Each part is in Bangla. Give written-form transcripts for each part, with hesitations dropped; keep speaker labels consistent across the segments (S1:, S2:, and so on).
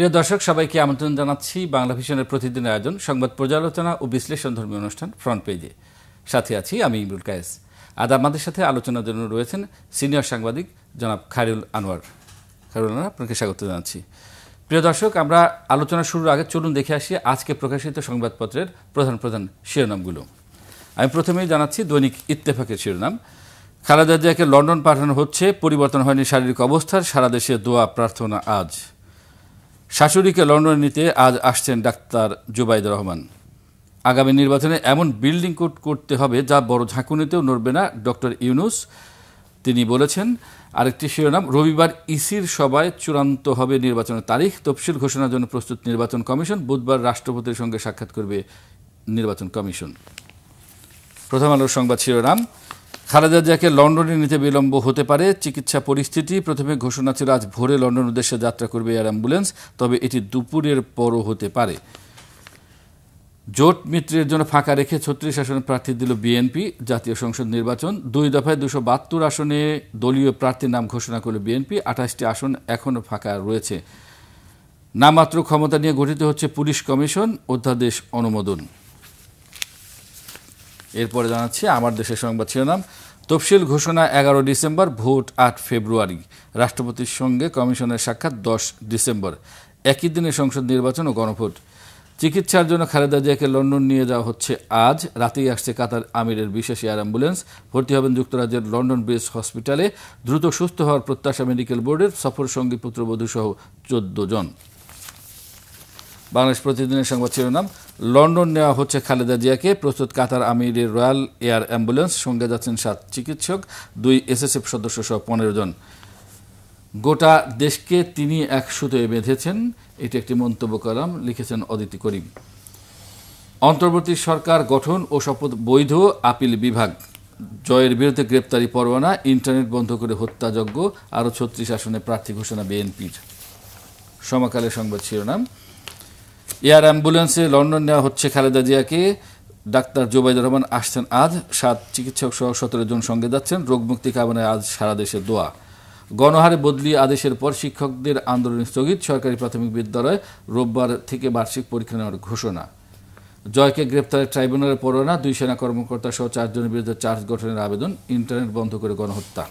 S1: প্রিয় দর্শক, সবাইকে আমন্ত্রণ জানাচ্ছি বাংলা ভিশনের প্রতিদিনের আয়োজন সংবাদ পর্যালোচনা ও বিশ্লেষণধর্মী অনুষ্ঠান ফ্রন্ট পেজে। সাথে আছি আমি ইমরুল কায়েস। আজ আমাদের সাথে আলোচনার জন্য রয়েছেন সিনিয়র সাংবাদিক জনাব খায়রুল আনোয়ার। খায়রুল আনোয়ার, আপনাকে স্বাগত জানাচ্ছি। প্রিয় দর্শক, আমরা আলোচনা শুরুর আগে চলুন দেখে আসি আজকে প্রকাশিত সংবাদপত্রের প্রধান প্রধান শিরোনামগুলো। আমি প্রথমেই জানাচ্ছি দৈনিক ইত্তেফাকের শিরোনাম, খালেদা জিয়াকে লন্ডন পাঠানো হচ্ছে, পরিবর্তন হয়নি শারীরিক অবস্থার, সারা দেশে দোয়া প্রার্থনা আজ। শাশুড়িকে লন্ডনে নিতে আজ আসছেন ডাক্তার জুবাইদুর রহমান। আগামী নির্বাচনে এমন বিল্ডিং কোড করতে হবে যা বড় ঝাঁকুনিতেও নড়বে না, ডক্টর ইউনূস তিনি বলেছেন। আরেকটি শিরোনাম, রবিবার ইসির সভায় চূড়ান্ত হবে নির্বাচনের তারিখ, তফসিল ঘোষণার জন্য প্রস্তুত নির্বাচন কমিশন, বুধবার রাষ্ট্রপতির সঙ্গে সাক্ষাৎ করবে নির্বাচন কমিশন। প্রথম আলোর সংবাদ শিরোনাম, খালেদা জিয়াকে লন্ডনে নিতে বিলম্ব হতে পারে, চিকিৎসা পরিস্থিতি। প্রথমে ঘোষণা ছিল আজ ভোরে লন্ডন উদ্দেশ্যে যাত্রা করবে এয়ার অ্যাম্বুলেন্স, তবে এটি দুপুরের পরও হতে পারে। জোট মিত্রের জন্য ফাঁকা রেখে ৩৬ আসনে প্রার্থী দিল বিএনপি। জাতীয় সংসদ নির্বাচন ২ দফায় ২৭২ আসনে দলীয় প্রার্থীর নাম ঘোষণা করল বিএনপি। ২৮টি আসন এখনও ফাঁকা রয়েছে। নামমাত্র ক্ষমতা নিয়ে গঠিত হচ্ছে পুলিশ কমিশন, অধ্যাদেশ অনুমোদন। এরপরে জানাচ্ছি আমার দেশের সংবাদ শিরোনাম, তফসিল ঘোষণা ১১ ডিসেম্বর, ভোট ৮ ফেব্রুয়ারি, রাষ্ট্রপতির সঙ্গে কমিশনের সাক্ষাৎ ১০ ডিসেম্বর, একই দিনে সংসদ নির্বাচন ও গণভোট। চিকিৎসার জন্য খালেদা জিয়াকে লন্ডন নিয়ে যাওয়া হচ্ছে আজ। রাতেই আসছে কাতার আমিরের বিশেষ এয়ার অ্যাম্বুলেন্স। ভর্তি হবেন যুক্তরাজ্যের লন্ডন ব্রিজ হসপিটালে। দ্রুত সুস্থ হওয়ার প্রত্যাশা মেডিকেল বোর্ডের। সফর সঙ্গী পুত্রবধূ সহ ১৪ জন। বাংলাদেশ প্রতিদিনের সংবাদ শিরোনাম, লন্ডন নেওয়া হচ্ছে খালেদা জিয়াকে, প্রস্তুত কাতার আমিরের রয়্যাল এয়ার অ্যাম্বুলেন্স, সঙ্গে যাচ্ছেন ৭ চিকিৎসক, ২ এসএসএফ সদস্য সহ ১৫ জন। গোটা দেশকে তিনি এক সুতোয় বেঁধেছেন, এটি একটি মন্তব্য কলাম লিখেছেন অদিতি করিম। অন্তর্বর্তী সরকার গঠন ও শপথ বৈধ, আপিল বিভাগ। জয়ের বিরুদ্ধে গ্রেপ্তারি পরোয়ানা, ইন্টারনেট বন্ধ করে হত্যাযজ্ঞ, আরও ৩৬ আসনে প্রার্থী ঘোষণা বিএনপির। সমকালের সংবাদ শিরোনাম, এয়ার অ্যাম্বুলেন্সে লন্ডন নেওয়া হচ্ছে খালেদা জিয়াকে, ডাক্তার জুবাইদুর রহমান আসছেন আজ, ৭ চিকিৎসক সহ ১৭ জন সঙ্গে যাচ্ছেন। রোগমুক্তি কামনায় আজ সারা দেশে দোয়া। গণহারে বদলি আদেশের পর শিক্ষকদের আন্দোলন স্থগিত, সরকারি প্রাথমিক বিদ্যালয় রোববার থেকে বার্ষিক পরীক্ষা নেওয়ার ঘোষণা। জয়কে গ্রেপ্তারের ট্রাইব্যুনালের পরোয়ানা, ২ সেনা কর্মকর্তা সহ ৪ জনের বিরুদ্ধে চার্জ গঠনের আবেদন। ইন্টারনেট বন্ধ করে গণহত্যা।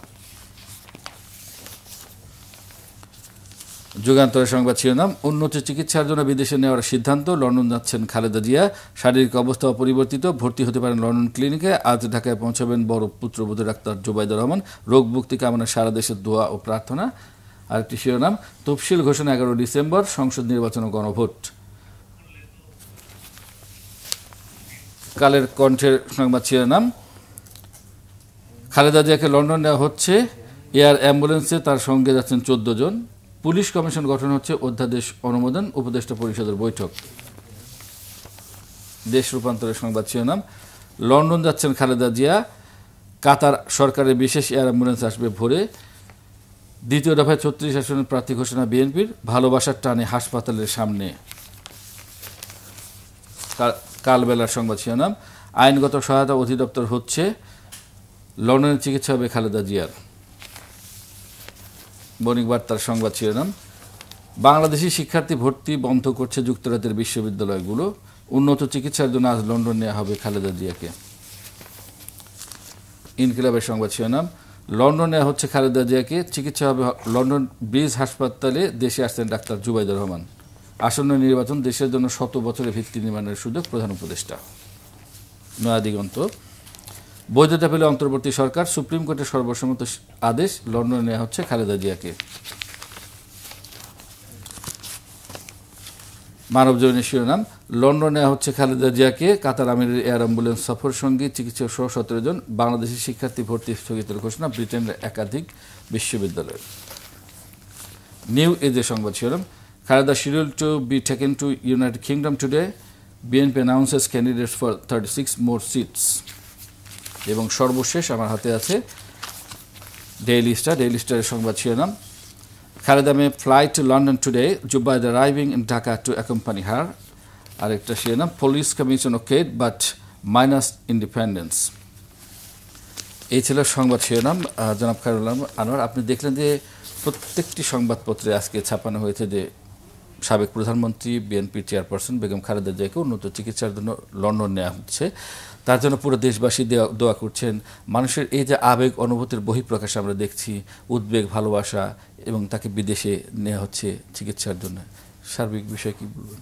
S1: যুগান্তরের সংবাদ শিরোনাম, উন্নত চিকিৎসার জন্য বিদেশে নেওয়ার সিদ্ধান্ত, লন্ডন যাচ্ছেন খালেদা জিয়া, শারীরিক অবস্থা অপরিবর্তিত, ভর্তি হতে পারেন লন্ডন ক্লিনিকে। আজ ঢাকায় পৌঁছাবেন বড় পুত্রবধূ ডাক্তার জুবাইদুর রহমান। রোগ মুক্তি কামনায় সারা দেশের দোয়া ও প্রার্থনা। আরেকটি শিরোনাম, তফসিল ঘোষণা ১১ ডিসেম্বর, সংসদ নির্বাচন ও গণভোট। কালের কণ্ঠের সংবাদ শিরোনাম, খালেদা জিয়াকে লন্ডন নেওয়া হচ্ছে, এয়ার অ্যাম্বুলেন্সে তার সঙ্গে যাচ্ছেন ১৪ জন। পুলিশ কমিশন গঠন হচ্ছে, অধ্যাদেশ অনুমোদন, উপদেষ্টা পরিষদের বৈঠক। দেশ রূপান্তরের সংবাদ শিরোনাম, লন্ডন যাচ্ছেন খালেদা জিয়া, কাতার সরকারের বিশেষ এয়ার অ্যাম্বুলেন্স আসবে ভোরে। দ্বিতীয় দফায় ৩৬ আসনের প্রার্থী ঘোষণা বিএনপির। ভালোবাসার টানে হাসপাতালের সামনে। কালবেলার সংবাদ শিরোনাম, আইনগত সহায়তা অধিদপ্তর হচ্ছে, লন্ডনের চিকিৎসা হবে খালেদা জিয়ার। বণিক বার্তার সংবাদ শিরোনাম, বাংলাদেশি শিক্ষার্থী ভর্তি বন্ধ করছে যুক্তরাজ্যের বিশ্ববিদ্যালয়গুলো, উন্নত চিকিৎসার জন্য আজ লন্ডন নেওয়া হবে খালেদা জিয়াকে। ইনকিলাবের সংবাদ শিরোনাম, লন্ডন নেওয়া হচ্ছে খালেদা জিয়াকে, চিকিৎসা হবে লন্ডন ব্রিজ হাসপাতালে, দেশে আসছেন ডাক্তার জুবাইদুর রহমান। আসন্ন নির্বাচন, দেশের জন্য ১০০ বছরের ভিত্তি নির্মাণের সুযোগ, প্রধান উপদেষ্টা। নয়াদিগন্ত, বৈধতা পেলে অন্তর্বর্তী সরকার, সুপ্রিম কোর্টের সর্বসম্মত আদেশ, লন্ডনে নেওয়া হচ্ছে খালেদা জিয়াকে। মানবজমিনের শিরোনাম, লন্ডনে নেওয়া হচ্ছে খালেদা জিয়াকে, কাতার আমিরের এয়ার অ্যাম্বুলেন্স সফর সঙ্গী, চিকিৎসক সহ ১৭ জন। বাংলাদেশি শিক্ষার্থী ভর্তি স্থগিতের ঘোষণা, ব্রিটেনের একাধিক বিশ্ববিদ্যালয়। নিউ এজের সংবাদ শিরোনাম, Khaleda schedule to be taken to United Kingdom today, BNP announces candidates for 36 more seats. এবং সর্বশেষ আমার হাতে আছে ডেইলি স্টার। ডেইলি স্টারের সংবাদ শিরোনাম, Khaleda may fly to London today, Zubaida arriving in Dhaka to accompany her. আরেকটা শিরোনাম, police commission okay but minus independence. এই ছিল সংবাদ শিরোনাম। জনাব খায়রুল আনোয়ার, আপনি দেখলেন যে প্রত্যেকটি সংবাদপত্রে আজকে ছাপানো হয়েছে যে সাবেক প্রধানমন্ত্রী বিএনপির চেয়ারপারসন বেগম খালেদা জিয়াকে উন্নত চিকিৎসার জন্য লন্ডন নেওয়া হচ্ছে, তার জন্য পুরো দেশবাসী দোয়া করছেন। মানুষের এই যে আবেগ অনুভূতির বহিঃপ্রকাশ আমরা দেখছি, উদ্বেগ, ভালোবাসা, এবং তাকে বিদেশে নেওয়া হচ্ছে চিকিৎসার জন্য, সার্বিক বিষয় কি বলবেন?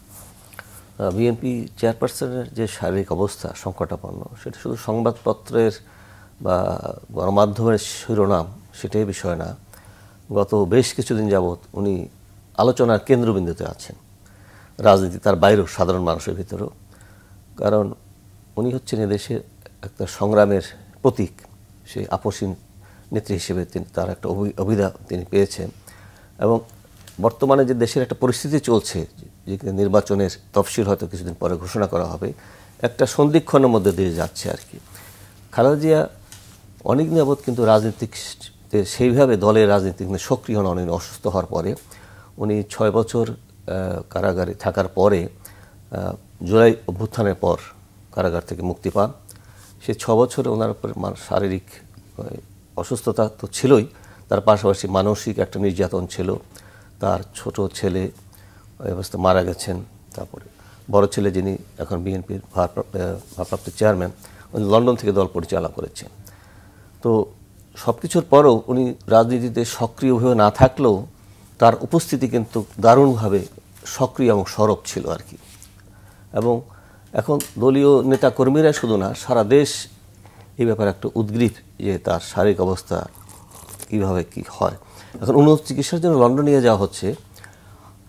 S2: বিএনপি চেয়ারপারসনের যে শারীরিক অবস্থা সংকটাপন্ন, সেটা শুধু সংবাদপত্রের বা গণমাধ্যমের শিরোনাম সেটাই বিষয় না। গত বেশ কিছুদিন যাবৎ উনি আলোচনার কেন্দ্রবিন্দুতে আছেন, রাজনীতি তার বাইরেও, সাধারণ মানুষের ভিতরেও। কারণ উনি হচ্ছেন এদেশের একটা সংগ্রামের প্রতীক। সেই আপসীন নেত্রী হিসেবে তিনি তার একটা অভিধা তিনি পেয়েছেন। এবং বর্তমানে যে দেশের একটা পরিস্থিতি চলছে, যে নির্বাচনের তফসিল হয়তো কিছুদিন পরে ঘোষণা করা হবে, একটা সন্ধিক্ষণের মধ্যে দিয়ে যাচ্ছে আর কি। খালেদা জিয়া অনেক যাবৎ কিন্তু রাজনীতিক সেইভাবে দলের রাজনীতিক সক্রিয় হন। অনেক অসুস্থ হওয়ার পরে উনি 6 বছর কারাগারে থাকার পরে জুলাই অভ্যুত্থানের পর কারাগার থেকে মুক্তি পান। সে 6 বছরে ওনার উপর শারীরিক অসুস্থতা তো ছিলই, তার পাশাপাশি মানসিক একটা নির্যাতন ছিল। তার ছোট ছেলে ওই অবস্থা মারা গেছেন। তারপরে বড় ছেলে, যিনি এখন বিএনপির ভারপ্রাপ্ত চেয়ারম্যান, উনি লন্ডন থেকে দল পরিচালনা করেছেন। তো সব কিছুর পরেও উনি রাজনীতিতে সক্রিয়ভাবে না থাকলেও তার উপস্থিতি কিন্তু দারুণভাবে সক্রিয় এবং সরব ছিল আর কি। এবং এখন দলীয় নেতাকর্মীরা শুধু না, সারা দেশ এই ব্যাপারে একটা উদ্গ্রীব যে তার শারীরিক অবস্থা কীভাবে কি হয়। এখন উন্নত চিকিৎসার জন্য লন্ডন নিয়ে যাওয়া হচ্ছে।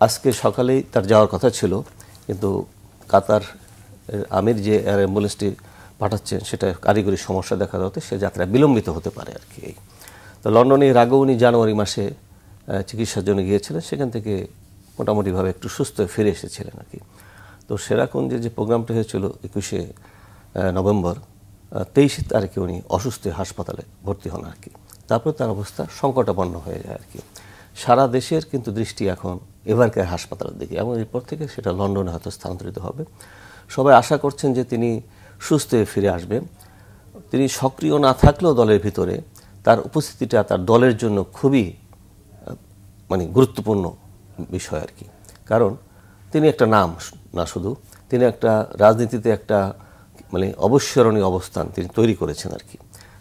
S2: আজকে সকালেই তার যাওয়ার কথা ছিল, কিন্তু কাতার আমির যে এয়ার অ্যাম্বুলেন্সটি পাঠাচ্ছেন সেটা কারিগরি সমস্যা দেখা দেওয়াতে সে যাত্রা বিলম্বিত হতে পারে আর কি। তো লন্ডনে এর আগেও উনি জানুয়ারি মাসে চিকিৎসার জন্য গিয়েছিলেন, সেখান থেকে মোটামুটিভাবে একটু সুস্থ হয়ে ফিরে এসেছিলেন আর কি। তো সেরাকুঞ্জে যে প্রোগ্রামটা হয়েছিল 21শে নভেম্বর, 23 তারিখে উনি অসুস্থ হাসপাতালে ভর্তি হন আর কি। তারপর তার অবস্থা সংকটাপন্ন হয়ে যায় আর কি। সারা দেশের কিন্তু দৃষ্টি এখন এভারকেয়ার হাসপাতালের দিকে, এবং এরপর থেকে সেটা লন্ডনে হয়তো স্থানান্তরিত হবে। সবাই আশা করছেন যে তিনি সুস্থ হয়ে ফিরে আসবেন। তিনি সক্রিয় না থাকলেও দলের ভিতরে তার উপস্থিতিটা তার দলের জন্য খুবই গুরুত্বপূর্ণ বিষয় আর কি। কারণ তিনি একটা নাম না শুধু, তিনি একটা রাজনীতিতে একটা অবশ্যরণীয় অবস্থান তিনি তৈরি করেছেন আর কি।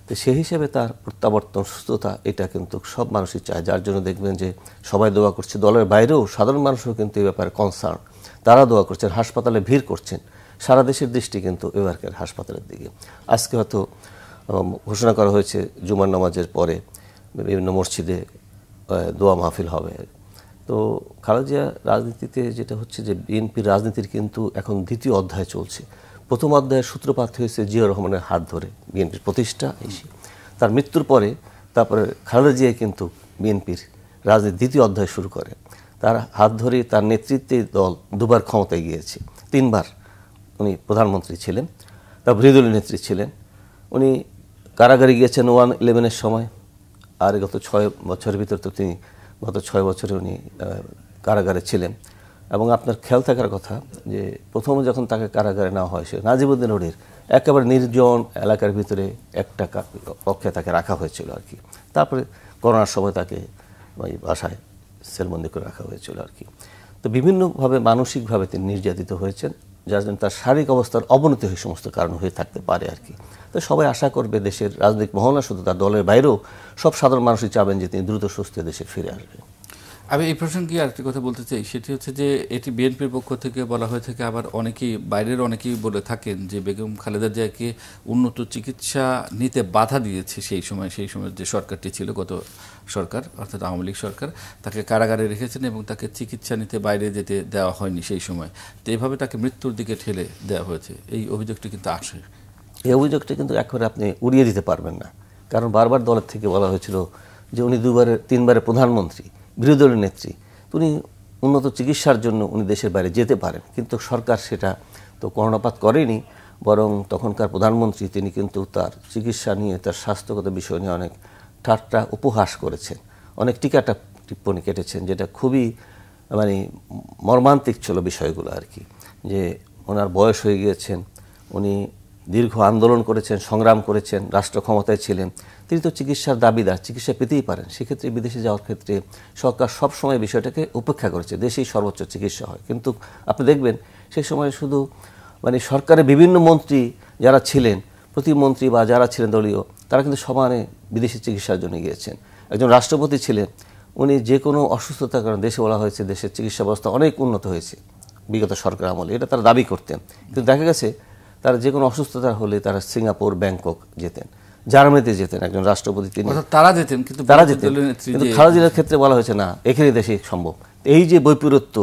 S2: তো সেই হিসেবে তার প্রত্যাবর্তন, সুস্থতা, এটা কিন্তু সব মানুষই চায়। যার জন্য দেখবেন যে সবাই দোয়া করছে, দলের বাইরেও সাধারণ মানুষও কিন্তু এই ব্যাপারে কনসার্ন, তারা দোয়া করছেন, হাসপাতালে ভিড় করছেন। সারা দেশের দৃষ্টি কিন্তু এভারকেয়ার হাসপাতালের দিকে। আজকে হয়তো ঘোষণা করা হয়েছে জুমার নামাজের পরে বিভিন্ন মসজিদে দোয়া মাহফিল হবে। তো খালেদা জিয়া রাজনীতিতে যেটা হচ্ছে যে বিএনপির রাজনীতির কিন্তু এখন দ্বিতীয় অধ্যায় চলছে। প্রথম অধ্যায়ের সূত্রপাত হয়েছে জিয়া রহমানের হাত ধরে বিএনপির প্রতিষ্ঠা এসে, তার মৃত্যুর পরে তারপরে খালেদা জিয়া কিন্তু বিএনপির রাজনীতির দ্বিতীয় অধ্যায় শুরু করে। তার হাত ধরে তার নেতৃত্বে দল দুবার ক্ষমতায় গিয়েছে, 3 বার উনি প্রধানমন্ত্রী ছিলেন, তার বিরোধী দলীয় নেত্রী ছিলেন। উনি কারাগারে গিয়েছেন 1/11-এর সময়, আর গত 6 বছরের ভিতর তো তিনি গত 6 বছরে উনি কারাগারে ছিলেন। এবং আপনার খেয়াল থাকার কথা যে প্রথমে যখন তাকে কারাগারে নেওয়া হয়, সে নাজিবউদ্দিন রোডের একেবারে নির্জন এলাকার ভিতরে একটা কক্ষে তাকে রাখা হয়েছিল আর কি। তারপরে করোনার সময় তাকে বাসায় সেলবন্দি করে রাখা হয়েছিল আর কি। তো বিভিন্নভাবে মানসিকভাবে তিনি নির্যাতিত হয়েছেন, যার জন্য তার শারীরিক অবস্থার অবনতি হয়ে সমস্ত কারণ হয়ে থাকতে পারে আর কি। তো সবাই আশা করবে, দেশের রাজনৈতিক মহল শুধু তার দলের বাইরেও সব সাধারণ মানুষই চাবেন যে তিনি দ্রুত সুস্থ দেশে ফিরে আসবেন।
S1: আমি এই প্রসঙ্গে আরেকটি কথা বলতে চাই, সেটি হচ্ছে যে এটি বিএনপির পক্ষ থেকে বলা হয়ে থাকে, আবার অনেকেই বাইরের অনেকেই বলে থাকেন যে বেগম খালেদা জিয়াকে উন্নত চিকিৎসা নিতে বাধা দিয়েছে সেই সময় যে সরকারটি ছিল, গত সরকার অর্থাৎ আওয়ামী লীগ সরকার, তাকে কারাগারে রেখেছেন এবং তাকে চিকিৎসা নিতে বাইরে যেতে দেওয়া হয়নি সেই সময়। তো এইভাবে তাকে মৃত্যুর দিকে ঠেলে দেওয়া হয়েছে, এই অভিযোগটি কিন্তু আসে।
S2: এই অভিযোগটি কিন্তু একেবারে আপনি উড়িয়ে দিতে পারবেন না, কারণ বারবার দলের থেকে বলা হয়েছিল যে উনি 3বারের প্রধানমন্ত্রী, বিরোধী দলের নেত্রী, উনি উন্নত চিকিৎসার জন্য উনি দেশের বাইরে যেতে পারেন। কিন্তু সরকার সেটা তো কর্ণপাত করেনি, বরং তখনকার প্রধানমন্ত্রী তিনি কিন্তু তার চিকিৎসা নিয়ে, তার স্বাস্থ্যগত বিষয় নিয়ে অনেক ঠাট্টা উপহাস করেছেন, অনেক টিপ্পণী কেটেছেন, যেটা খুবই মর্মান্তিক ছিল বিষয়গুলো আর কি। যে ওনার বয়স হয়ে গিয়েছেন, উনি দীর্ঘ আন্দোলন করেছেন, সংগ্রাম করেছেন, রাষ্ট্র ক্ষমতায় ছিলেন, তিনি তো চিকিৎসার দাবিদার, চিকিৎসা পেতেই পারেন। সেক্ষেত্রে বিদেশে যাওয়ার ক্ষেত্রে সরকার সবসময় বিষয়টাকে উপেক্ষা করেছে, দেশেই সর্বোচ্চ চিকিৎসা হয়। কিন্তু আপনি দেখবেন সেই সময় শুধু মানে সরকারের বিভিন্ন মন্ত্রী যারা ছিলেন, প্রতিমন্ত্রী বা যারা ছিলেন দলীয়, তারা কিন্তু সমানে বিদেশি চিকিৎসার জন্য গিয়েছেন। একজন রাষ্ট্রপতি ছিলেন, উনি যে কোনো অসুস্থতার কারণে, দেশে বলা হয়েছে দেশের চিকিৎসা ব্যবস্থা অনেক উন্নত হয়েছে বিগত সরকার আমলে, এটা তারা দাবি করতেন। কিন্তু দেখা গেছে তারা যে কোনো অসুস্থতা হলে তারা সিঙ্গাপুর, ব্যাংকক যেতেন, জার্মানিতে যেতেন। একজন রাষ্ট্রপতি তিনি
S1: তারা যেতেন, কিন্তু
S2: খালেদা জিয়ার ক্ষেত্রে বলা হয়েছে না, এখানে দেশে সম্ভব। এই যে বৈপরীত্য,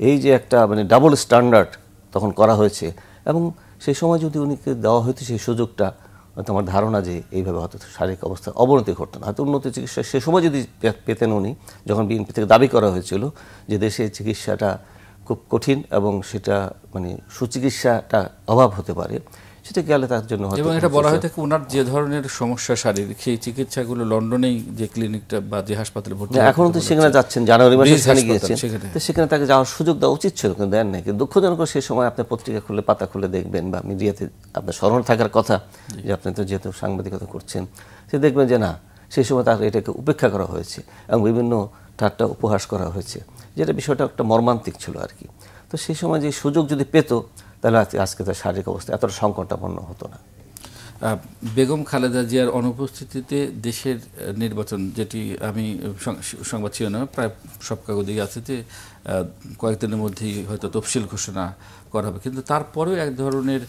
S2: এই যে একটা মানে ডাবল স্ট্যান্ডার্ড তখন করা হয়েছে, এবং সেই সময় যদি উনিকে দেওয়া হতো সেই সুযোগটা, হয়তো আমার ধারণা যে এইভাবে হয়তো শারীরিক অবস্থার অবনতি ঘটতো না, হয়তো উন্নত চিকিৎসা সে সময় যদি পেতেন উনি, যখন বিএনপি থেকে দাবি করা হয়েছিল যে দেশে চিকিৎসাটা খুব কঠিন এবং সেটা মানে সুচিকিৎসাটা অভাব হতে পারে, সেটা গেলে তার জন্য হয়তো।
S1: এবং এটা বলা হয় থাকে ওনার যে ধরনের সমস্যা শারীরিক, সেই চিকিৎসাগুলো লন্ডনেই যে ক্লিনিকটা বা যে হাসপাতালে ভর্তি,
S2: এখনো তো সেখানে যাচ্ছেন, জানুয়ারি মাসে সেখানে গিয়েছেন, তো সেখানে তাকে যাওয়ার সুযোগ দেওয়া উচিত ছিল, কিন্তু দেন নাই। কিন্তু দুঃখজনক সেই সময় আপনি পত্রিকা খুলে, পাতা খুলে দেখবেন বা মিডিয়াতে আপনার স্মরণ থাকার কথা যে আপনি তো যেহেতু সাংবাদিকতা করছেন, সে দেখবেন যে না, সেই সময় তার এটাকে উপেক্ষা করা হয়েছে এবং বিভিন্ন ঠাট্টা উপহাস করা হয়েছে, যেটা বিষয়টা একটা মর্মান্তিক ছিল আর কি। তো সেই সময় যে সুযোগ যদি পেত, তাহলে আজকে তার শারীরিক অবস্থা এতটা সংকটাপন্ন হতো না।
S1: বেগম খালেদা জিয়ার অনুপস্থিতিতে দেশের নির্বাচন, যেটি আমি সংবাদ ছিল না, প্রায় সব কাগজেই আছে যে কয়েকদিনের মধ্যেই হয়তো তফসিল ঘোষণা করা হবে, কিন্তু তারপরেও এক ধরনের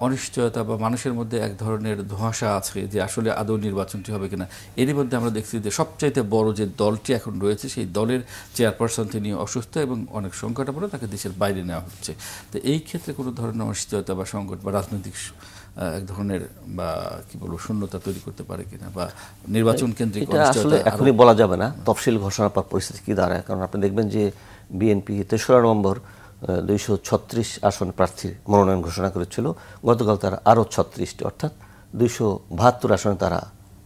S1: অনিশ্চয়তা বা মানুষের মধ্যে এক ধরনের ধোঁয়াশা আছে যে আসলে আদৌ নির্বাচনটি হবে কিনা। এরই মধ্যে আমরা দেখছি যে সবচাইতে বড় যে দলটি এখন রয়েছে, সেই দলের চেয়ারপারসন তিনি অসুস্থ এবং অনেক সংকটাপন্ন, তাকে দেশের বাইরে নেওয়া হচ্ছে। তো এই ক্ষেত্রে কোনো ধরনের অনিশ্চয়তা বা সংকট বা রাজনৈতিক এক ধরনের বা কি বলবো শূন্যতা তৈরি করতে পারে কিনা, বা নির্বাচন কেন্দ্রিক
S2: আসলে এখনই বলা যাবে না তফসিল ঘোষণার পর পরিস্থিতি কি দাঁড়ায়। কারণ আপনি দেখবেন যে বিএনপি ৩রা নভেম্বর ২৩৬ আসন প্রার্থীর মনোনয়ন ঘোষণা করেছিল, গতকাল তারা আরও ৩৬টি অর্থাৎ ২৭২ আসনে তারা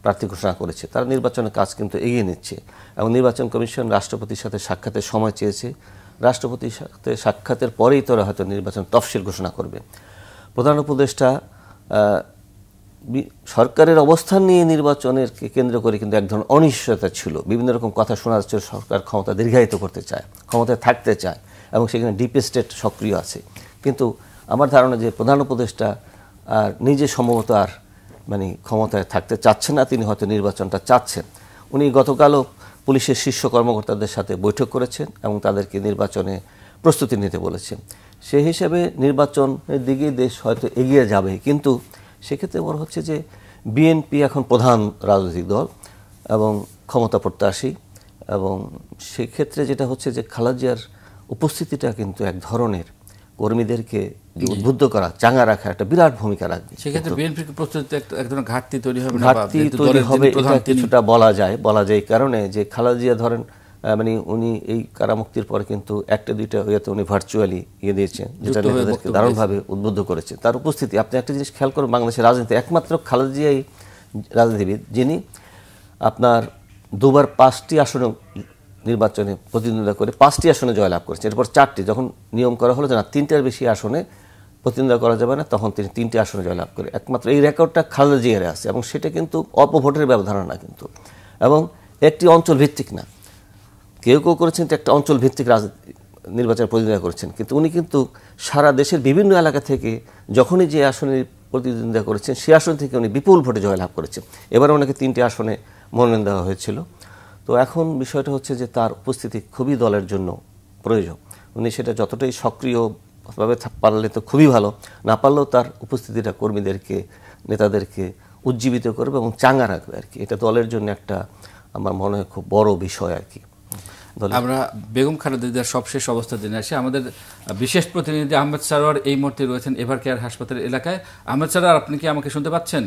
S2: প্রার্থী ঘোষণা করেছে। তারা নির্বাচনের কাজ কিন্তু এগিয়ে নিচ্ছে এবং নির্বাচন কমিশন রাষ্ট্রপতির সাথে সাক্ষাতের সময় চেয়েছে। রাষ্ট্রপতির সাথে সাক্ষাতের পরেই তারা হয়তো নির্বাচন তফসিল ঘোষণা করবে। প্রধান উপদেষ্টা সরকারের অবস্থান নিয়ে নির্বাচনের কেন্দ্র করে কিন্তু এক ধরনের অনিশ্চয়তা ছিল, বিভিন্ন রকম কথা শোনা যাচ্ছে, সরকার ক্ষমতা দীর্ঘায়িত করতে চায়, ক্ষমতায় থাকতে চায় এবং সেখানে ডিপ স্টেট সক্রিয় আছে। কিন্তু আমার ধারণা যে প্রধান উপদেষ্টা আর নিজে সম্ভবত আর মানে ক্ষমতায় থাকতে চাচ্ছেন না, তিনি হয়তো নির্বাচনটা চাচ্ছেন। উনি গতকালও পুলিশের শীর্ষ কর্মকর্তাদের সাথে বৈঠক করেছেন এবং তাদেরকে নির্বাচনে প্রস্তুতি নিতে বলেছেন। সেই হিসেবে নির্বাচনের দিকে দেশ হয়তো এগিয়ে যাবে, কিন্তু সেক্ষেত্রে বড় হচ্ছে যে বিএনপি এখন প্রধান রাজনৈতিক দল এবং ক্ষমতা প্রত্যাশী, এবং সেক্ষেত্রে যেটা হচ্ছে যে খালেদা জিয়ার উপস্থিতিটা কিন্তু এক ধরনের কর্মীদেরকে উদ্বুদ্ধ করা, চাঙ্গা রাখা একটা বিরাট ভূমিকা রাখবে।
S1: সেক্ষেত্রে বিএনপির প্রস্তুতিতে এক ধরনের ঘাটতি তৈরি হবে,
S2: ঘাটতি তৈরি হবে এটা কিছুটা বলা যায় কারণে যে খালেদা জিয়া ধরেন মানে উনি এই কারামুক্তির পরে কিন্তু একটা দুইটা হইতে উনি ভার্চুয়ালি দিয়েছেন, যেটা নেতাদেরকে দারুণভাবে উদ্বুদ্ধ করেছে। তার উপস্থিতি আপনি একটা জিনিস খেয়াল করুন, বাংলাদেশের রাজনীতি একমাত্র খালেদা জিয়াই রাজনীতিবিদ যিনি আপনার দুবার 5টি আসনে নির্বাচনে প্রতিদ্বন্দ্বিতা করে 5টি আসনে জয়লাভ করেছেন। এরপর 4টি যখন নিয়ম করা হলো যে না 3টার বেশি আসনে প্রতিদ্বন্দ্বিতা করা যাবে না, তখন তিনি 3টি আসনে জয়লাভ করে একমাত্র এই রেকর্ডটা খালেদা জিয়ার আছে। এবং সেটা কিন্তু অল্প ভোটের ব্যবধান না কিন্তু, এবং একটি অঞ্চল ভিত্তিক না। কেউ কেউ করেছেন একটা অঞ্চল ভিত্তিক নির্বাচনে প্রতিদ্বন্দ্বিতা করেছেন, কিন্তু উনি কিন্তু সারা দেশের বিভিন্ন এলাকা থেকে যখনই যে আসনে প্রতিদ্বন্দ্বিতা করেছেন সেই আসন থেকে উনি বিপুল ভোটে জয়লাভ করেছেন। এবারে ওনাকে 3টি আসনে মনোনয়ন দেওয়া হয়েছিল। তো এখন বিষয়টা হচ্ছে যে তার উপস্থিতি খুবই দলের জন্য প্রয়োজন। উনি সেটা যতটাই সক্রিয়ভাবে পারলে তো খুবই ভালো, না পারলেও তার উপস্থিতিটা কর্মীদেরকে, নেতাদেরকে উজ্জীবিত করবে এবং চাঙ্গা রাখবে আর কি। এটা দলের জন্য একটা আমার মনে হয় খুব বড় বিষয় আর কি।
S1: আমরা বেগম খালেদা জিয়ার সবশেষ অবস্থা জেনে আসি। আমাদের বিশেষ প্রতিনিধি আহমেদ সারোয়ার এই মুহূর্তে রয়েছেন এভার কেয়ার হাসপাতাল এলাকায়। আহমেদ সারোয়ার, আপনি কি আমাকে শুনতে পাচ্ছেন?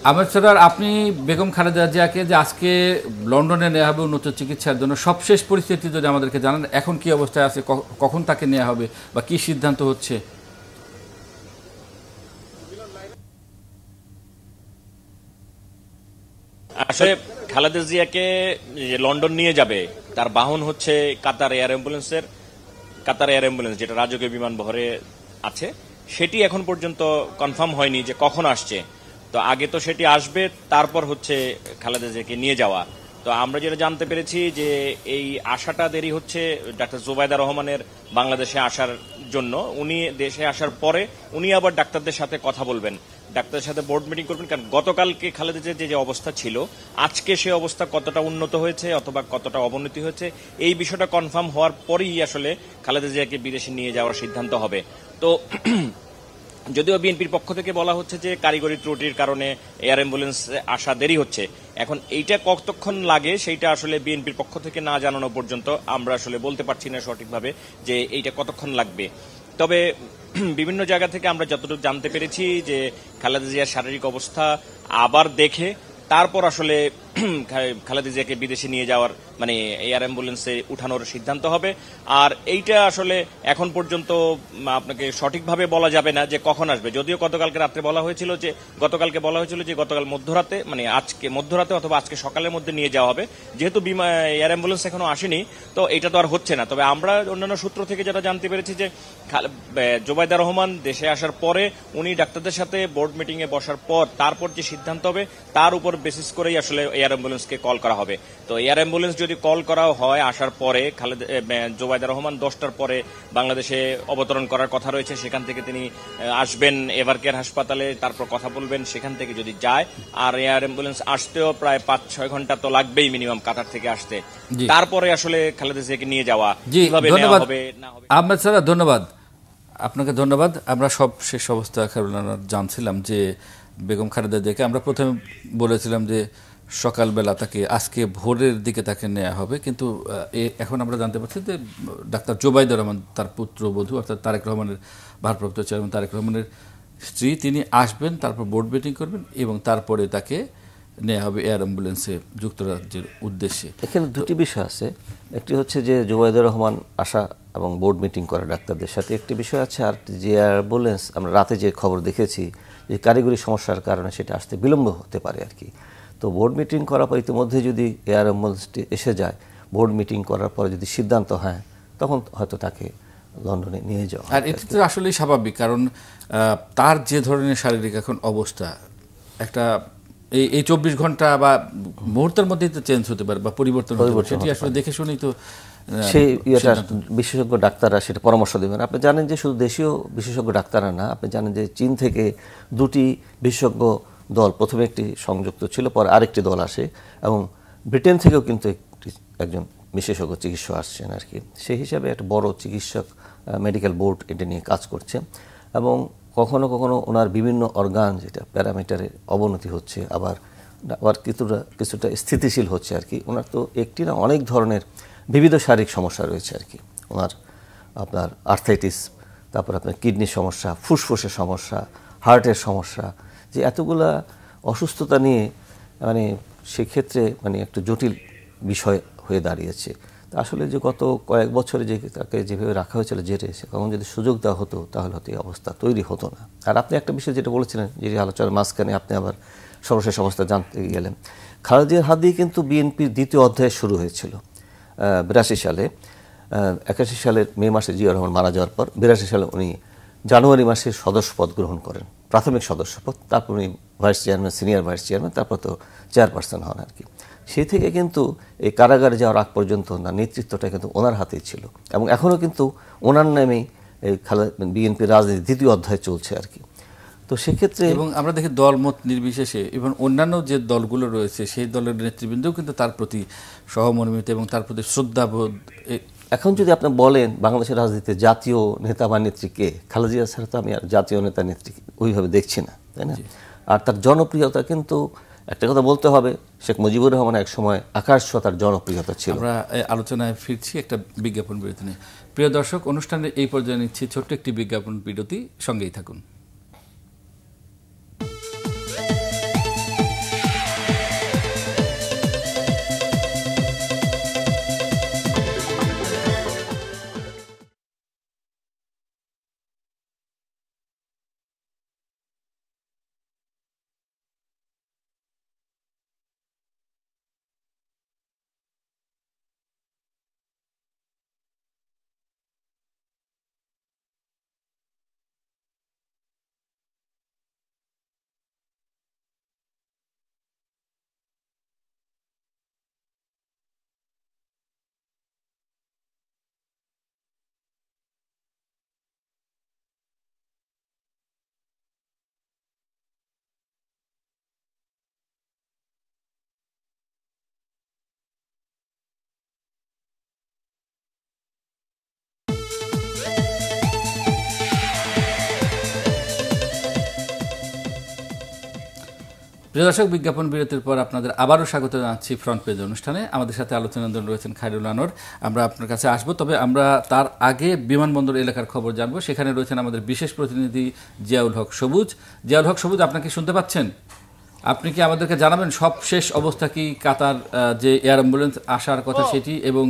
S1: আহমেদ সারোয়ার, আপনি বেগম খালেদা জিয়াকে যে আজকে লন্ডনে নেওয়া হবে উন্নত চিকিৎসার জন্য, সবশেষ পরিস্থিতি যদি আমাদেরকে জানান, এখন কি অবস্থায় আছে, কখন তাকে নেওয়া হবে বা কি সিদ্ধান্ত হচ্ছে?
S3: আসলে খালেদা জিয়াকে লন্ডন নিয়ে যাবে, তার বাহন হচ্ছে কাতার এয়ার অ্যাম্বুলেন্স, যেটা রাজকীয় বিমান বহরে আছে, সেটি এখন পর্যন্ত কনফার্ম হয়নি যে কখন আসছে। তো আগে তো সেটি আসবে, তারপর হচ্ছে খালেদা জিয়াকে নিয়ে যাওয়া। তো আমরা যেটা জানতে পেরেছি যে এই আশাটা দেরি হচ্ছে ডাক্তার জোবায়দা রহমানের বাংলাদেশে আসার জন্য। উনি দেশে আসার পরে উনি আবার ডাক্তারদের সাথে কথা বলবেন, ডাক্তারের সাথে বোর্ড মিটিং করবেন। কারণ গতকালকে খালেদা জিয়ার যে অবস্থা ছিল, আজকে সে অবস্থা কতটা উন্নত হয়েছে অথবা কতটা অবনতি হয়েছে, এই বিষয়টা কনফার্ম হওয়ার পরেই আসলে খালেদা জিয়াকে বিদেশে নিয়ে যাওয়ার সিদ্ধান্ত হবে। তো যদিও বিএনপির পক্ষ থেকে বলা হচ্ছে যে কারিগরি ত্রুটির কারণে এয়ার অ্যাম্বুলেন্স আসা দেরি হচ্ছে। এখন এইটা কতক্ষণ লাগে সেইটা আসলে বিএনপির পক্ষ থেকে না জানানো পর্যন্ত আমরা আসলে বলতে পারছি না সঠিকভাবে যে এইটা কতক্ষণ লাগবে। তবে বিভিন্ন জায়গা থেকে আমরা যতটুকু জানতে পেরেছি যে খালেদা জিয়ার শারীরিক অবস্থা আবার দেখে তারপর আসলে খালেদা জিয়াকে বিদেশে নিয়ে যাওয়ার মানে এয়ার অ্যাম্বুলেন্সে উঠানোর সিদ্ধান্ত হবে। আর এইটা আসলে এখন পর্যন্ত আপনাকে সঠিকভাবে বলা যাবে না যে কখন আসবে। যদিও গতকালকে রাত্রে বলা হয়েছিল যে গতকাল মধ্যরাতে, মানে আজকে মধ্যরাতে অথবা আজকে সকালের মধ্যে নিয়ে যাওয়া হবে। যেহেতু এয়ার অ্যাম্বুলেন্স এখনো আসেনি, তো এটা তো আর হচ্ছে না। তবে আমরা অন্যান্য সূত্র থেকে যেটা জানতে পেরেছি যে জোবায়দা রহমান দেশে আসার পরে উনি ডাক্তারদের সাথে বোর্ড মিটিং এ বসার পর তারপর যে সিদ্ধান্ত হবে তার উপর বেসিস করেই আসলে এয়ার অ্যাম্বুলেন্সকে কল করা হবে। তো এয়ার অ্যাম্বুলেন্স যদি কল করা হয় আসার পরে, জোবায়দা রহমান 10টার পরে বাংলাদেশে অবতরণ করার কথা রয়েছে। সেখান থেকে তিনি আসবেন এভারকেয়ার হাসপাতালে, তারপর কথা বলবেন। সেখান থেকে যদি যায়, আর এয়ার অ্যাম্বুলেন্স আসতেও প্রায় 5-6 ঘন্টা তো লাগবেই মিনিমাম কাতার থেকে আসতে। তারপরে আসলে খালেদা জিয়াকে নিয়ে যাওয়া কিভাবে নেওয়া হবে না হবে।
S1: আহমেদ স্যার ধন্যবাদ, আপনাকে ধন্যবাদ। আমরা সব শেষ অবস্থা জানছিলাম যে বেগম খালেদা জিয়াকে আমরা প্রথমে বলেছিলাম যে সকালবেলা তাকে আজকে ভোরের দিকে তাকে নেওয়া হবে, কিন্তু এখন আমরা জানতে পারছি যে ডাক্তার জোবায়দা রহমান তার পুত্রবধূ অর্থাৎ তারেক রহমানের ভারপ্রাপ্ত চেয়ারম্যান তারেক রহমানের স্ত্রী, তিনি আসবেন, তারপর বোর্ড মিটিং করবেন এবং তারপরে তাকে নেওয়া হবে এয়ার অ্যাম্বুলেন্সে যুক্তরাজ্যের উদ্দেশ্যে।
S2: এখানে দুটি বিষয় আছে, একটি হচ্ছে যে জোবায়দা রহমান আসা এবং বোর্ড মিটিং করা ডাক্তারদের সাথে একটি বিষয় আছে, আর যে এয়ার অ্যাম্বুলেন্স আমরা রাতে যে খবর দেখেছি যে কারিগরি সমস্যার কারণে সেটা আসতে বিলম্ব হতে পারে আর কি। তো বোর্ড মিটিং করার পর ইতিমধ্যে যদি এয়ার অ্যাম্বুলেন্সটি এসে যায়, বোর্ড মিটিং করার পরে যদি সিদ্ধান্ত হয়, তখন হয়তো তাকে লন্ডনে নিয়ে যাওয়া।
S1: আর এটা তো আসলেই স্বাভাবিক, কারণ তার যে ধরনের শারীরিক এখন অবস্থা, একটা এই 24 ঘন্টা বা মুহূর্তের মধ্যেই তো চেঞ্জ হতে পারে বা পরিবর্তন হতে পারে, সেটি আসলে দেখে শুনেই তো
S2: সেই বিশেষজ্ঞ ডাক্তাররা সেটা পরামর্শ দেবেন। আপনি জানেন যে শুধু দেশীয় বিশেষজ্ঞ ডাক্তাররা না, আপনি জানেন যে চীন থেকে দুটি বিশেষজ্ঞ দল, প্রথমে একটি সংযুক্ত ছিল, পরে আরেকটি দল আসে, এবং ব্রিটেন থেকেও কিন্তু একজন বিশেষজ্ঞ চিকিৎসক আসছেন আর কি। সেই হিসাবে একটা বড় চিকিৎসক মেডিকেল বোর্ড এটা নিয়ে কাজ করছে, এবং কখনো কখনো ওনার বিভিন্ন অর্গান যেটা প্যারামিটারে অবনতি হচ্ছে, আবার কিছুটা স্থিতিশীল হচ্ছে আর কি। ওনার তো একটি না অনেক ধরনের বিবিধ শারীরিক সমস্যা রয়েছে আর কি। ওনার আপনার আর্থাইটিস, তারপর আপনার কিডনির সমস্যা, ফুসফুসের সমস্যা, হার্টের সমস্যা, যে এতগুলা অসুস্থতা নিয়ে মানে সেক্ষেত্রে মানে একটা জটিল বিষয় হয়ে দাঁড়িয়েছে। তা আসলে যে গত কয়েক বছরে যে তাকে যেভাবে রাখা হয়েছিল জেরে, তখন যদি সুযোগ দেওয়া হতো তাহলে হয়তো এই অবস্থা তৈরি হতো না। আর আপনি একটা বিষয় যেটা বলেছিলেন, যে আলোচনার মাঝখানে আপনি আবার সর্বশেষ অবস্থা জানতে গেলেন, খালেদা জিয়ার হাত দিয়ে কিন্তু বিএনপির দ্বিতীয় অধ্যায় শুরু হয়েছিল 82 সালে। 81 সালের মে মাসে জিয়া রহমান মারা যাওয়ার পর 82 সালে উনি জানুয়ারি মাসে সদস্যপদ গ্রহণ করেন, প্রাথমিক সদস্যপদ। তারপর উনি vice chairman, senior vice chairman, তারপর তো চেয়ারপারসন হন আর কি। সেই থেকে কিন্তু এই কারাগারে যাওয়ার আগ পর্যন্ত না নেতৃত্বটা কিন্তু ওনার হাতেই ছিল, এবং এখনও কিন্তু ওনার নামেই এই বিএনপির রাজনীতির দ্বিতীয় অধ্যায় চলছে আর কি। তো সেক্ষেত্রে
S1: এবং আমরা দেখি দলমত নির্বিশেষে এবং অন্যান্য যে দলগুলো রয়েছে সেই দলের নেতৃবৃন্দও কিন্তু তার প্রতি সহমর্মিত এবং তার প্রতি শ্রদ্ধাবোধ।
S2: এখন যদি আপনি বলেন বাংলাদেশের রাজনীতিতে জাতীয় নেতা বা নেত্রী কে, খালেদা জিয়া ছাড়া তো আমি আর জাতীয় নেতা নেত্রী ওইভাবে দেখছি না, তাই না? আর তার জনপ্রিয়তা কিন্তু একটা কথা বলতে হবে, শেখ মুজিবুর রহমান এক সময় আকাশ ছোঁয়া তার জনপ্রিয়তা ছিল।
S1: আমরা আলোচনায় ফিরছি একটা বিজ্ঞাপন বিরতি নিয়ে। প্রিয় দর্শক, অনুষ্ঠানের এই পর্যায়ে নিচ্ছি ছোট্ট একটি বিজ্ঞাপন বিরতি, সঙ্গেই থাকুন। প্রিয় দর্শক, বিজ্ঞাপন বিরতির পর আপনাদের আবারও স্বাগত জানাচ্ছি ফ্রন্ট পেজ অনুষ্ঠানে। আমাদের সাথে আলোচনার জন্য রয়েছেন খায়রুল আনোয়ার। আমরা আপনার কাছে আসবো, তবে আমরা তার আগে বিমানবন্দর এলাকার খবর জানবো। সেখানে রয়েছেন আমাদের বিশেষ প্রতিনিধি জিয়াউল হক সবুজ। জিয়াউল হক সবুজ, আপনাকে শুনতে পাচ্ছেন? আপনি কি আমাদেরকে জানাবেন সবশেষ অবস্থা কি, কাতার যে এয়ার অ্যাম্বুলেন্স আসার কথা সেটি, এবং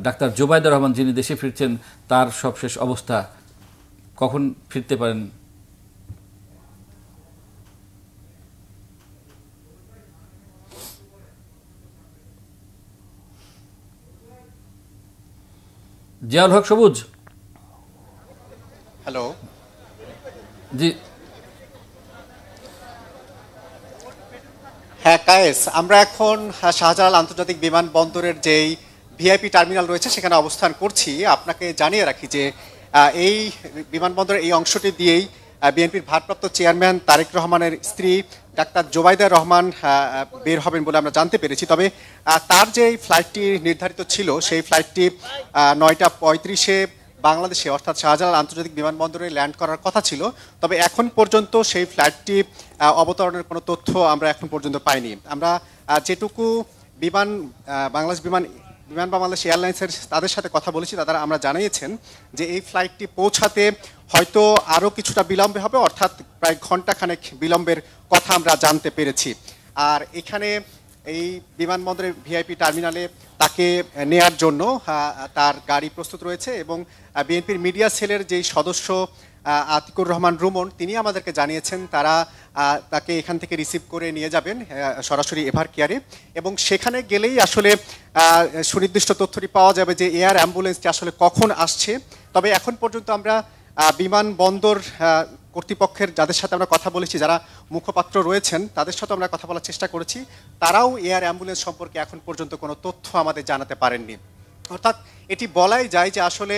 S1: ডাক্তার জোবাইদুর রহমান যিনি দেশে ফিরছেন তার সবশেষ অবস্থা, কখন ফিরতে পারেন? জিয়াউল হক সবুজ,
S4: হ্যালো।
S1: জি,
S4: হ্যাঁ কায়েস, আমরা এখন শাহজালাল আন্তর্জাতিক বিমানবন্দরের যেই ভিআইপি টার্মিনাল রয়েছে সেখানে অবস্থান করছি। আপনাকে জানিয়ে রাখি যে এই বিমানবন্দরের এই অংশটি দিয়েই বিএনপির ভারপ্রাপ্ত চেয়ারম্যান তারেক রহমানের স্ত্রী ডাক্তার জোবাইদা রহমান বের হবেন বলে আমরা জানতে পেরেছি। তবে তার যে ফ্লাইটটি নির্ধারিত ছিল সেই ফ্লাইটটি 9:35-এ বাংলাদেশে অর্থাৎ শাহজালাল আন্তর্জাতিক বিমানবন্দরে ল্যান্ড করার কথা ছিল। তবে এখন পর্যন্ত সেই ফ্লাইটটি অবতরণের কোনো তথ্য আমরা এখন পর্যন্ত পাইনি। আমরা যেটুকু বাংলাদেশ বাংলাদেশ এয়ারলাইন্সের তাদের সাথে কথা বলেছি, তারা আমরা জানিয়েছেন যে এই ফ্লাইটটি পৌঁছাতে হয়তো আরও কিছুটা বিলম্বে হবে, অর্থাৎ প্রায় ঘণ্টাখানেক বিলম্বের কথা আমরা জানতে পেরেছি। আর এখানে এই বিমানবন্দরের ভিআইপি টার্মিনালে তাকে নেয়ার জন্য তার গাড়ি প্রস্তুত রয়েছে, এবং বিএনপির মিডিয়া সেলের যেই সদস্য আতিকুর রহমান রুমন তিনি আমাদেরকে জানিয়েছেন তারা তাকে এখান থেকে রিসিভ করে নিয়ে যাবেন সরাসরি এভার কেয়ারে, এবং সেখানে গেলেই আসলে সুনির্দিষ্ট তথ্যটি পাওয়া যাবে যে এয়ার অ্যাম্বুলেন্সটি আসলে কখন আসছে। তবে এখন পর্যন্ত আমরা বিমানবন্দর কর্তৃপক্ষের যাদের সাথে আমরা কথা বলেছি, যারা মুখপাত্র রয়েছেন তাদের সাথে আমরা কথা বলার চেষ্টা করেছি, তারাও এয়ার অ্যাম্বুলেন্স সম্পর্কে এখন পর্যন্ত কোনো তথ্য আমাদের জানাতে পারেননি। অর্থাৎ এটি বলাই যায় যে আসলে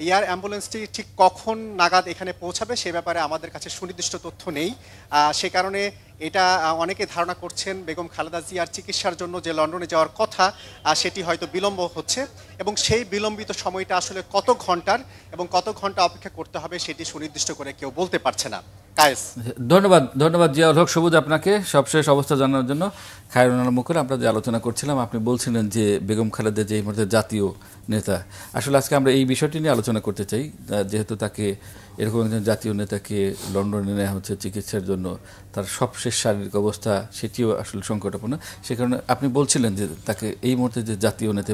S4: এয়ার অ্যাম্বুলেন্সটি ঠিক কখন নাগাদ এখানে পৌঁছাবে সে ব্যাপারে আমাদের কাছে সুনির্দিষ্ট তথ্য নেই। সে কারণে এটা অনেকে ধারণা করছেন বেগম খালেদা জিয়ার চিকিৎসার জন্য যে লন্ডনে যাওয়ার কথা সেটি হয়তো বিলম্ব হচ্ছে, এবং সেই বিলম্বিত সময়টা আসলে কত ঘন্টার এবং কত ঘন্টা অপেক্ষা করতে হবে সেটি সুনির্দিষ্ট করে কেউ বলতে পারছে না। কায়েস,
S1: ধন্যবাদ জিয়াউল হক সবুজ আপনাকে সবশেষ অবস্থা জানার জন্য। খায়রুল মুখর, আমরা যে আলোচনা করছিলাম, আপনি বলছিলেন যে বেগম খালেদা যে এই মুহূর্তে জাতীয় নেতা, আসলে আজকে আমরা এই বিষয়টি নিয়ে আলোচনা করতে চাই, যেহেতু তাকে এরকম একজন জাতীয় নেতাকে লন্ডনে নেওয়া হচ্ছে চিকিৎসার জন্য, তার সবশেষ শারীরিক অবস্থা সেটিও আসলে সংকটাপন্ন। সে কারণে আপনি বলছিলেন যে তাকে এই মুহূর্তে যে জাতীয় নেতা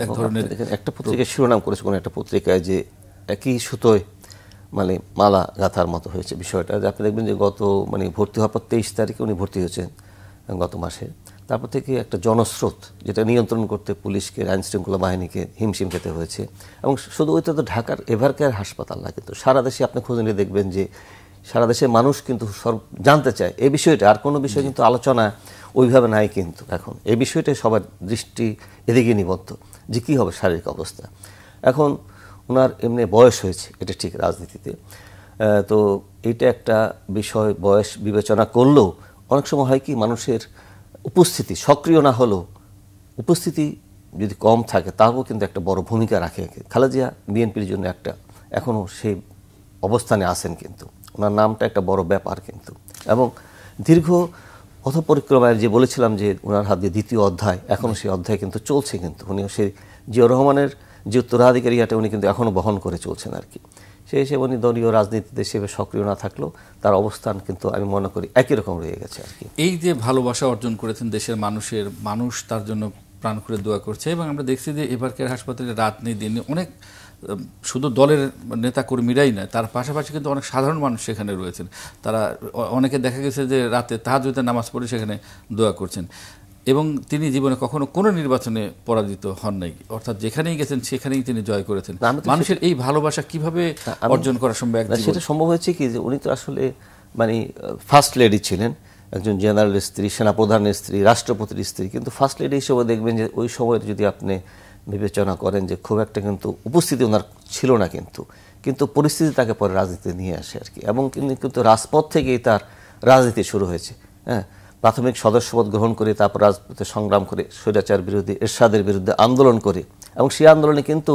S2: এক ধরনের একটা পত্রিকায় শিরোনাম করেছে কোনো একটা পত্রিকায় যে একই সুতোয় মানে মালা গাঁথার মতো হয়েছে বিষয়টা। যে আপনি দেখবেন যে গত ভর্তি হওয়ার পর 23 তারিখে উনি ভর্তি হয়েছেন গত মাসে, তারপর থেকে একটা জনস্রোত যেটা নিয়ন্ত্রণ করতে পুলিশকে, আইন শৃঙ্খলা বাহিনীকে হিমশিম খেতে হয়েছে। এবং শুধু ওইটা তো ঢাকার এভার কেয়ার হাসপাতাল না, কিন্তু সারা দেশে আপনি খোঁজ নিয়ে দেখবেন যে সারা দেশের মানুষ কিন্তু জানতে চায় এই বিষয়টা। আর কোনো বিষয় কিন্তু আলোচনা ওইভাবে নাই, কিন্তু এখন এই বিষয়টাই সবার দৃষ্টি এদিকে নিবদ্ধ যে কী হবে শারীরিক অবস্থা। এখন ওনার এমনি বয়স হয়েছে, এটা ঠিক রাজনীতিতে, তো এইটা একটা বিষয়, বয়স বিবেচনা করলেও অনেক সময় হয় কি মানুষের উপস্থিতি সক্রিয় না হলেও উপস্থিতি যদি কম থাকে তাও কিন্তু একটা বড় ভূমিকা রাখে। খালেদা জিয়া বিএনপির জন্য একটা এখনও সেই অবস্থানে আছেন, কিন্তু ওনার নামটা একটা বড় ব্যাপার কিন্তু। এবং দীর্ঘ পথপরিক্রমায় যে বলেছিলাম যে ওনার হাত দিয়ে দ্বিতীয় অধ্যায়, এখনও সেই অধ্যায় কিন্তু চলছে, কিন্তু উনি সেই জিয়াউর রহমানের যে উত্তরাধিকারী এটা উনি কিন্তু এখনও বহন করে চলছেন আর কি। সেই হিসেবে উনি দলীয় রাজনীতিতে সেভাবে সক্রিয় না থাকলেও তার অবস্থান কিন্তু আমি মনে করি একই রকম রয়ে গেছে আর কি।
S1: এই যে ভালোবাসা অর্জন করেছেন দেশের মানুষ তার জন্য প্রাণ করে দোয়া করছে, এবং আমরা দেখছি যে এভার কেয়ার হাসপাতালে রাত নেই দিন নেই অনেক শুধু দলের নেতাকর্মীরাই নয়, তার পাশাপাশি কিন্তু অনেক সাধারণ মানুষ সেখানে রয়েছেন। তারা অনেকে দেখা গেছে যে রাতে তাহাজ্জুদের নামাজ পড়ে সেখানে দোয়া করছেন, এবং তিনি জীবনে কখনো কোনো নির্বাচনে পরাজিত হন নাই, অর্থাৎ যেখানেই গেছেন সেখানেই তিনি জয় করেছেন। মানুষের এই ভালোবাসা কিভাবে অর্জন করা সম্ভব?
S2: সেটা সম্ভব হয়েছে কি যে উনি তো আসলে ফার্স্ট লেডি ছিলেন, একজন জেনারেলের স্ত্রী, সেনাপ্রধানের স্ত্রী, রাষ্ট্রপতির স্ত্রী, কিন্তু ফার্স্ট লেডি হিসেবে দেখবেন যে ওই সময়ের যদি আপনি বিবেচনা করেন যে খুব একটা কিন্তু উপস্থিতি ওনার ছিল না, কিন্তু পরিস্থিতি তাকে পরে রাজনীতিতে নিয়ে আসে আর কি। এবং কিন্তু রাজপথ থেকেই তার রাজনীতি শুরু হয়েছে। হ্যাঁ, প্রাথমিক সদস্যপদ গ্রহণ করে তারপর রাজপথে সংগ্রাম করে স্বৈরাচার বিরোধী এরশাদের বিরুদ্ধে আন্দোলন করে, এবং সেই আন্দোলনে কিন্তু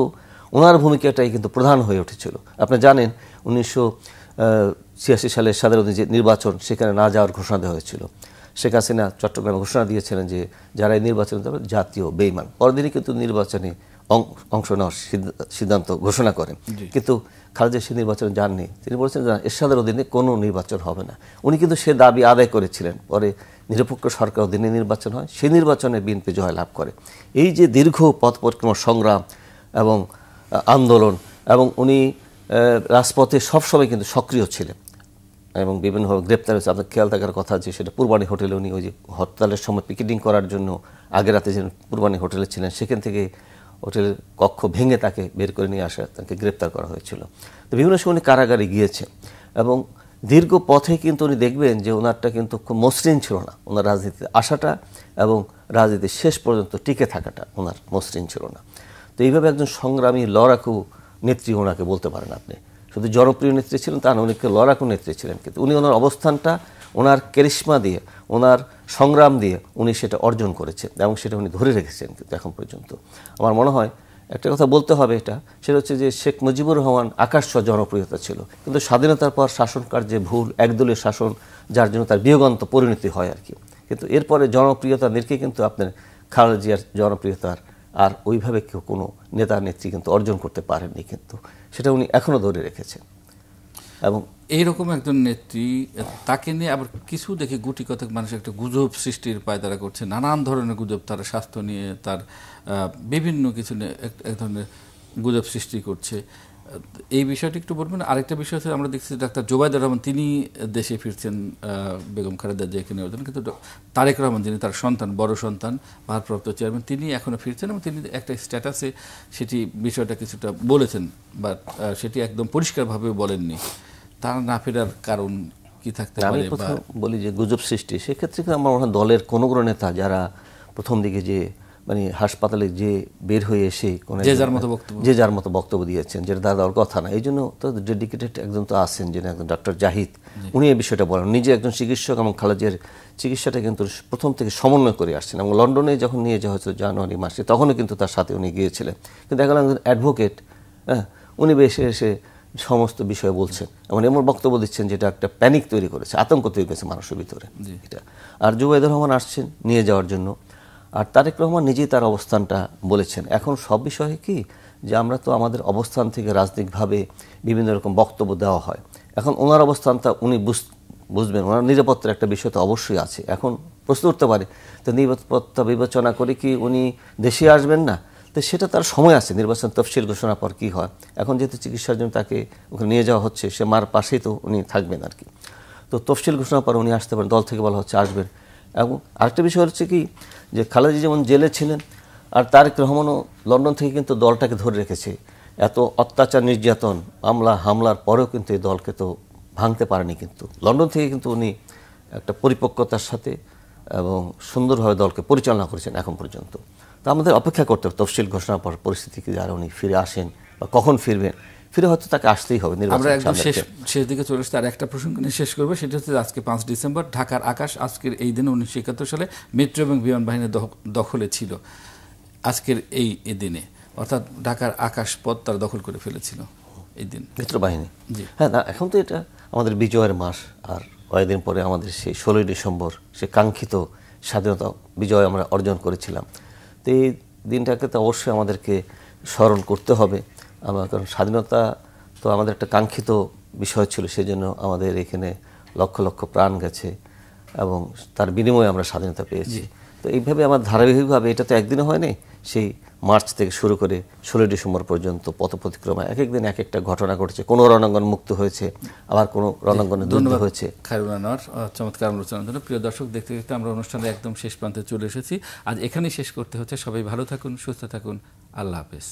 S2: ওনার ভূমিকাটাই কিন্তু প্রধান হয়ে উঠেছিল। আপনি জানেন 1986 সালে এরশাদের যে নির্বাচন, সেখানে না যাওয়ার ঘোষণা দেওয়া হয়েছিল। শেখ হাসিনা চট্টগ্রামে ঘোষণা দিয়েছিলেন যে যারা এই নির্বাচনে যাবে জাতীয় বেঈমান। পরদিনই কিন্তু নির্বাচনে অংশ নেওয়ার সিদ্ধান্ত ঘোষণা করেন, কিন্তু খালেদা সে নির্বাচনে যাননি। তিনি বলেছেন এরশাদের অধীনে কোনো নির্বাচন হবে না। উনি কিন্তু সে দাবি আদায় করেছিলেন। পরে নিরপেক্ষ সরকার অধীনে নির্বাচন হয়, সেই নির্বাচনে বিএনপি জয় লাভ করে। এই যে দীর্ঘ পথ পরিক্রমা সংগ্রাম এবং আন্দোলন, এবং উনি রাজপথে সবসময় কিন্তু সক্রিয় ছিলেন এবং বিভিন্নভাবে গ্রেপ্তার হয়েছে। আপনার খেয়াল থাকার কথা যে সেটা পূর্বাণী হোটেলে উনি ওই যে হরতালের সময় পিকেটিং করার জন্য আগের রাতে যে পূর্বাণী হোটেলে ছিলেন, সেখান থেকে হোটেলের কক্ষ ভেঙে তাকে বের করে নিয়ে আসা, তাকে গ্রেপ্তার করা হয়েছিল। তো বিভিন্ন সময় উনি কারাগারে গিয়েছেন এবং দীর্ঘ পথে কিন্তু উনি দেখবেন যে ওনারটা কিন্তু খুব মসৃণ ছিল না। ওনার রাজনীতিতে আসাটা এবং রাজনীতির শেষ পর্যন্ত টিকে থাকাটা ওনার মসৃণ ছিল না। তো এইভাবে একজন সংগ্রামী লড়াকু নেত্রী ওনাকে বলতে পারেন আপনি। শুধু জনপ্রিয় নেত্রী ছিলেন তা না, উনি লড়াকু নেত্রী ছিলেন। কিন্তু উনি ওনার অবস্থানটা ওনার ক্যারিশমা দিয়ে, ওনার সংগ্রাম দিয়ে উনি সেটা অর্জন করেছেন এবং সেটা উনি ধরে রেখেছেন কিন্তু এখন পর্যন্ত। আমার মনে হয় একটা কথা বলতে হবে, এটা সেটা হচ্ছে যে শেখ মুজিবুর রহমান আকাশছোঁয়া জনপ্রিয়তা ছিল, কিন্তু স্বাধীনতার পর শাসন কার্যে ভুল, একদলীয় শাসন, যার জন্য তার বিয়োগান্ত পরিণতি হয় আর কি। কিন্তু এরপরে জনপ্রিয়তা নিরিখে কিন্তু আপনার খালেদা জিয়ার জনপ্রিয়তার আর ওইভাবে কেউ কোনো নেতা নেত্রী কিন্তু অর্জন করতে পারেননি, কিন্তু সেটা উনি এখনও ধরে রেখেছেন। এবং
S1: এইরকম একজন নেত্রী, তাকে নিয়ে আবার কিছু দেখে গুটি কতক মানুষ একটা গুজব সৃষ্টির পায়তারা করছে, নানান ধরনের গুজব, তার স্বাস্থ্য নিয়ে, তার বিভিন্ন কিছু নিয়ে এক ধরনের গুজব সৃষ্টি করছে। এই বিষয়টি একটু বলবেন। আরেকটা বিষয় হচ্ছে, আমরা দেখছি ডাক্তার জোবায়দুর রহমান তিনি দেশে ফিরছেন বেগম খালেদা জিয়াকে নেওয়ার জন্য, কিন্তু তারেক রহমান যিনি তার সন্তান, বড় সন্তান, ভারপ্রাপ্ত চেয়ারম্যান, তিনি এখনও ফিরছেন এবং তিনি একটা স্ট্যাটাসে সেটি বিষয়টা কিছুটা বলেছেন, বাট সেটি একদম পরিষ্কারভাবে বলেননি। তার না ফেরার কারণ কি থাকতে পারে?
S2: আমি প্রথম বলি যে গুজব সৃষ্টি, সেক্ষেত্রে আমার মনে হয় দলের কোনো কোনো নেতা যারা প্রথম দিকে যে মানে হাসপাতালে যে বের হয়ে এসে যে যার মতো বক্তব্য দিয়েছেন, যেটা দাদার কথা না, এই জন্য তো ডেডিকেটেড একজন তো আছেন, যিনি একজন ডক্টর জাহিদ, উনি এই বিষয়টা বলেন। নিজে একজন চিকিৎসক এবং খালেদা জিয়ার চিকিৎসাটা কিন্তু প্রথম থেকে সমন্বয় করে আসছেন এবং লন্ডনে যখন নিয়ে যাওয়া হয়েছিল জানুয়ারি মাসে, তখনও কিন্তু তার সাথে উনি গিয়েছিলেন। কিন্তু এখন একজন অ্যাডভোকেট, হ্যাঁ, উনি বেশি এসে সমস্ত বিষয় বলছেন এমন বক্তব্য দিচ্ছেন যেটা একটা প্যানিক তৈরি করেছে, আতঙ্ক তৈরি করেছে মানুষের ভিতরে এটা। আর জুবাইদুর রহমান আসছেন নিয়ে যাওয়ার জন্য, আর তারেক রহমান নিজেই তার অবস্থানটা বলেছেন। এখন সব বিষয়ে কি যে আমরা তো আমাদের অবস্থান থেকে রাজনৈতিকভাবে বিভিন্ন রকম বক্তব্য দেওয়া হয়, এখন ওনার অবস্থানটা উনি বুঝবেন। ওনার নিরাপত্তার একটা বিষয় তো অবশ্যই আছে। এখন প্রশ্ন উঠতে পারে, তো নিরাপত্তা বিবেচনা করে কি উনি দেশে আসবেন না? তো সেটা তার সময় আছে, নির্বাচন তফসিল ঘোষণার পর কী হয়। এখন যেহেতু চিকিৎসার জন্য তাকে ওখানে নিয়ে যাওয়া হচ্ছে, সে মার পাশেই তো উনি থাকবেন আর কি। তো তফসিল ঘোষণার পর উনি আসতে পারেন, দল থেকে বলা হচ্ছে আসবেন। এবং আরেকটা বিষয় হচ্ছে কি যে খালেদা যেমন জেলে ছিলেন, আর তারেক রহমানও লন্ডন থেকে কিন্তু দলটাকে ধরে রেখেছে। এত অত্যাচার, নির্যাতন, হামলার পরেও কিন্তু এই দলকে তো ভাঙতে পারেনি। কিন্তু লন্ডন থেকে কিন্তু উনি একটা পরিপক্কতার সাথে এবং সুন্দরভাবে দলকে পরিচালনা করেছেন এখন পর্যন্ত। তো আমাদের অপেক্ষা করতে হবে তফসিল ঘোষণার পর পরিস্থিতিকে, যারা উনি ফিরে আসেন বা কখন ফিরবেন, ফিরে হয়তো তাকে আসতেই হবে।
S1: আমরা একদম শেষ দিকে চলে এসেছি, আর একটা প্রসঙ্গ নিয়ে শেষ করবো, সেটা হচ্ছে আজকে 5 ডিসেম্বর ঢাকার আকাশ আজকের এই দিনে 1971 সালে মেট্রো এবং বিমান বাহিনীর দখলে ছিল। আজকের এই দিনে অর্থাৎ ঢাকার আকাশ পথ তারা দখল করে ফেলেছিল এই দিন
S2: মেট্রো বাহিনী। হ্যাঁ, না এখন তো এটা আমাদের বিজয়ের মাস, আর কয়েকদিন পরে আমাদের সেই 16ই ডিসেম্বর সে কাঙ্ক্ষিত স্বাধীনতা বিজয় আমরা অর্জন করেছিলাম। তো এই দিনটাকে তো অবশ্যই আমাদেরকে স্মরণ করতে হবে। কারণ স্বাধীনতা তো আমাদের একটা কাঙ্ক্ষিত বিষয় ছিল, সেজন্য আমাদের এখানে লক্ষ লক্ষ প্রাণ গেছে এবং তার বিনিময়ে আমরা স্বাধীনতা পেয়েছি। তো এইভাবে আমার ধারাবাহিকভাবে, এটা তো একদিনে হয় নাই, সেই মার্চ থেকে শুরু করে 16 ডিসেম্বর পর্যন্ত পথ প্রতিক্রমা এক একদিন এক একটা ঘটনা ঘটেছে। কোনো রণাঙ্গন মুক্ত হয়েছে, আবার কোনো রণাঙ্গনে যুদ্ধ হয়েছে।
S1: খায়রুল আনোয়ার, চমৎকার আলোচনার জন্য। প্রিয় দর্শক, দেখতে দেখতে আমরা অনুষ্ঠানের একদম শেষ প্রান্তে চলে এসেছি। আজ এখানেই শেষ করতে হচ্ছে। সবাই ভালো থাকুন, সুস্থ থাকুন, আল্লাহ হাফেজ।